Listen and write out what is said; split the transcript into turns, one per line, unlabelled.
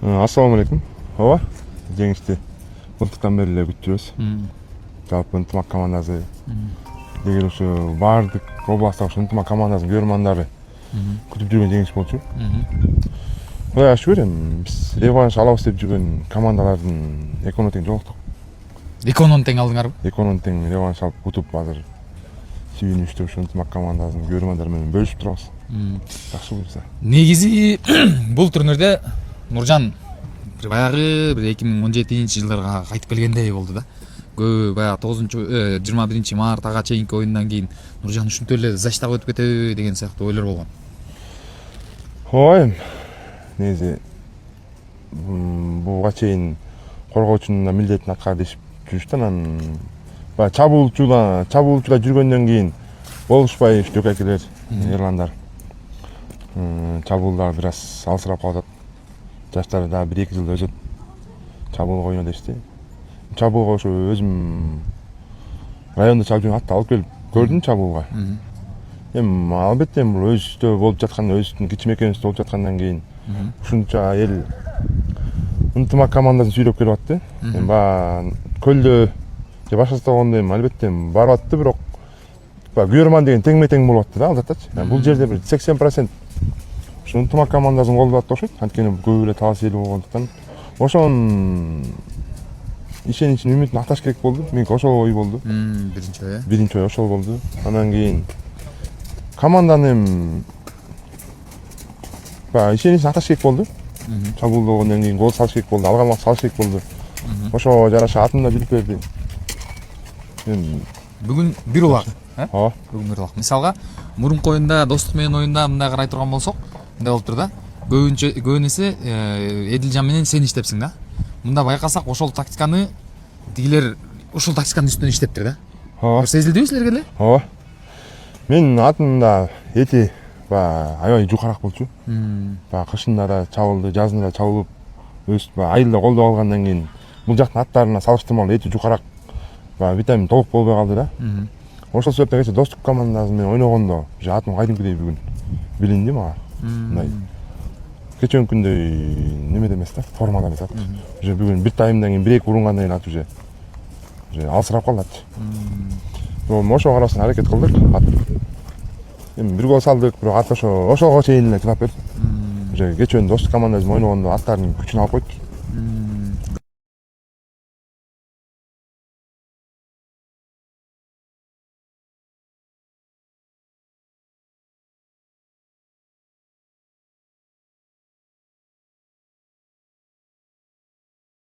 Assalamu алейкум. Ооба. Жеңишти мылтыктан бери эле күтүп жүрөбүз. Жалпы ынтымак командасы деген ушу баардык областтагы ушу ынтымак командасынын көрөрмандары күтүп жүргөн жеңиш болчу. Кудайга шүгүр, биз реванш алабыз деп жүргөн командалардын экөөнө тең жолуктук.
Экөөнөн тең алдыңарбы?
Экөөнөн тең реванш алып утуп азыр Сибирь ушу ынтымак командасынын көрөрмандары менен бөлүшүп турабыз. Жакшы буюрса.
Негизи бул турнирде Нуржан баягы 2017-жылдарга кайтып келгендей болду да. Көп баягы 21 март чейинки оюндан кийин Нуржан ушинтип эле заштага өтүп кетеби деген сыяктуу ойлор болгон.
Ой, негизи буга чейин коргоочунун милдетин аткарды дешип жүрүштү. Анан баягы чабуулчуда жүргөндөн кийин болушпай жөкөкелер, эрландар. Чабуулдар бир аз алсырап калып атат. Жаштары да 1-2 жыл өзөт. Чабуулга ойно дешти. Чабуулга ошо өзүм райондо чабып жүргөн атты алып келип көрдүм чабуулга. Албетте бул өзүбүздө болуп жаткан, өзүбүздүн кичи мекенибизде болуп жаткандан кийин ушунча эл ынтымак командасын сүйрөп келип атты. Баягы көлдө же башка болгондо албетте барып атты, бирок көрөрман деген теңме-тең болуп атты да алдатачы. Бул жерде бир 80% ушу ынтымак командасын колдоп атты окшойт. Анткени көп эле талас эл болгондуктан ошонун ишеничин үмүтүн акташ керек болду. Меники ошол ой болду. Биринчи ой ошол болду. Анан кийин команданы ишеничин акташ керек болду. Чабуулдогондон кийин гол салыш керек болду, алгамак салыш керек болду. Ошого жараша атымда билип берди.
Бүгүн бир улак.
Ооба.
Бүгүн бир улак. Мисалга, мурунку оюнда достук менен оюнда мындай карай турган болсок, мындай болуптур да. Көбүнесе Эдилжан менен сен иштепсиң да. Мында байкасак ошол тактиканы тигилер ушул тактиканын үстүнөн иштептир да.
Ооба.
Сезилдиби силерге эле?
Ооба. Менин атымда эти аябай жукарак болчу. Кышында да чабылды, жазында да чабылып, айылда колдоп алгандан кийин бул жактын аттарына салыштырмалуу эти жукарак, витамин толук болбой калды да. Ошол себептен кечээ достук командасы менен ойногондо уже атым кайдымкыдей бүгүн билинди мага. Мындай кечээки күндөй немеде эмес да, формада эмес ат. Уже бүгүн бир таймдан кийин 1-2 урунгандан кийин ат уже алсырап калды ат. Ошого карабастан аракет кылдык. Бир гол салдык, бирок ат ошого чейин эле чыдап берди. Уже кечээ достук командасы менен ойногондо аттардын күчүн алып койду.